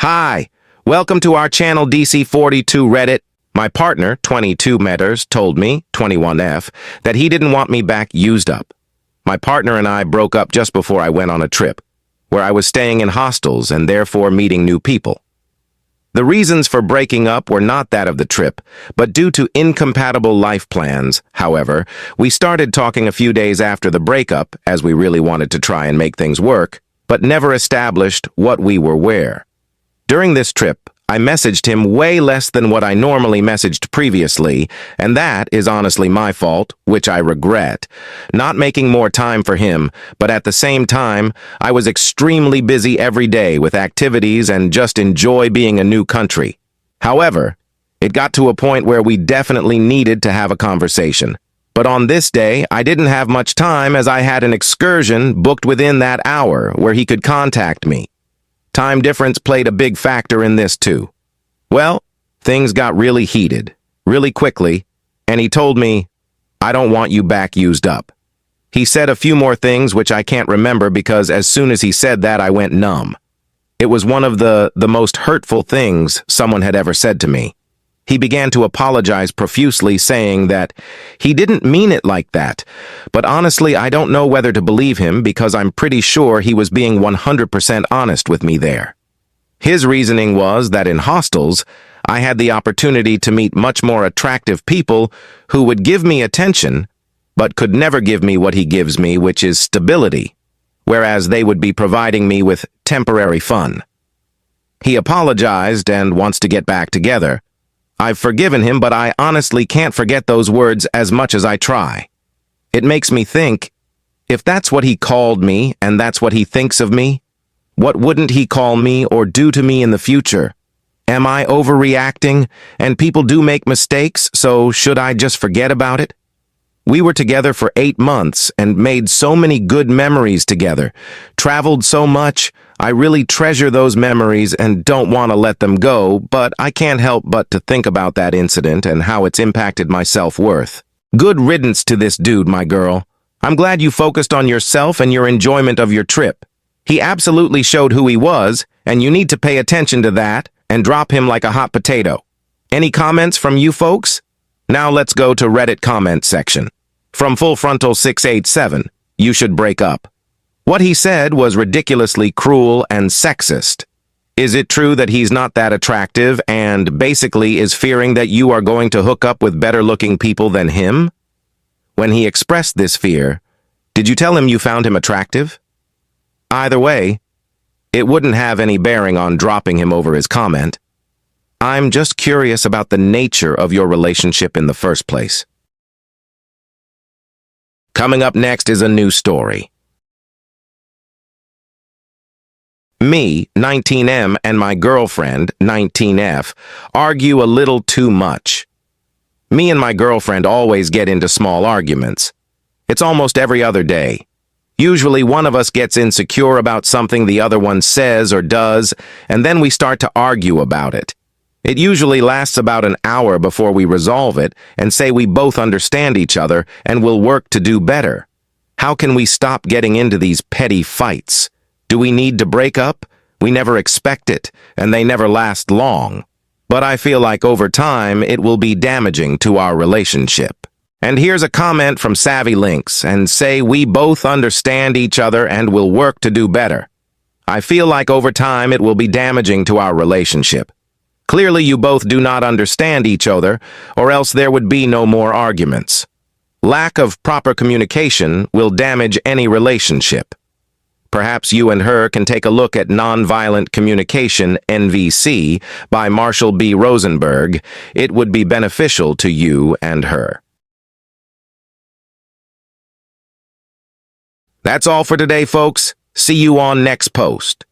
Hi, welcome to our channel DC42 Reddit. My partner, 22 Meters, told me, 21F, that he didn't want me back used up. My partner and I broke up just before I went on a trip, where I was staying in hostels and therefore meeting new people. The reasons for breaking up were not that of the trip, but due to incompatible life plans. However, we started talking a few days after the breakup, as we really wanted to try and make things work, but never established what we were where. During this trip, I messaged him way less than what I normally messaged previously, and that is honestly my fault, which I regret. Not making more time for him, but at the same time, I was extremely busy every day with activities and just enjoy being a new country. However, it got to a point where we definitely needed to have a conversation. But on this day, I didn't have much time as I had an excursion booked within that hour where he could contact me. Time difference played a big factor in this too. Well, things got really heated, really quickly, and he told me, "I don't want you back used up." He said a few more things which I can't remember because as soon as he said that, I went numb. It was one of the most hurtful things someone had ever said to me. He began to apologize profusely, saying that he didn't mean it like that, but honestly, I don't know whether to believe him because I'm pretty sure he was being 100% honest with me there. His reasoning was that in hostels, I had the opportunity to meet much more attractive people who would give me attention, but could never give me what he gives me, which is stability, whereas they would be providing me with temporary fun. He apologized and wants to get back together. I've forgiven him, but I honestly can't forget those words as much as I try. It makes me think, if that's what he called me and that's what he thinks of me, what wouldn't he call me or do to me in the future? Am I overreacting? And people do make mistakes, so should I just forget about it? We were together for 8 months and made so many good memories together, traveled so much. I really treasure those memories and don't want to let them go, but I can't help but to think about that incident and how it's impacted my self-worth. Good riddance to this dude, my girl. I'm glad you focused on yourself and your enjoyment of your trip. He absolutely showed who he was, and you need to pay attention to that and drop him like a hot potato. Any comments from you folks? Now let's go to Reddit comment section. From Full Frontal 687, you should break up. What he said was ridiculously cruel and sexist. Is it true that he's not that attractive and basically is fearing that you are going to hook up with better-looking people than him? When he expressed this fear, did you tell him you found him attractive? Either way, it wouldn't have any bearing on dropping him over his comment. I'm just curious about the nature of your relationship in the first place. Coming up next is a new story. Me, 19M, and my girlfriend, 19F, argue a little too much. Me and my girlfriend always get into small arguments. It's almost every other day. Usually one of us gets insecure about something the other one says or does, and then we start to argue about it. It usually lasts about an hour before we resolve it and say we both understand each other and will work to do better. How can we stop getting into these petty fights? Do we need to break up? We never expect it, and they never last long. But I feel like over time, it will be damaging to our relationship. And here's a comment from Savvy Links, and say we both understand each other and will work to do better. I feel like over time, it will be damaging to our relationship. Clearly, you both do not understand each other, or else there would be no more arguments. Lack of proper communication will damage any relationship. Perhaps you and her can take a look at Nonviolent Communication, NVC, by Marshall B. Rosenberg. It would be beneficial to you and her. That's all for today, folks. See you on next post.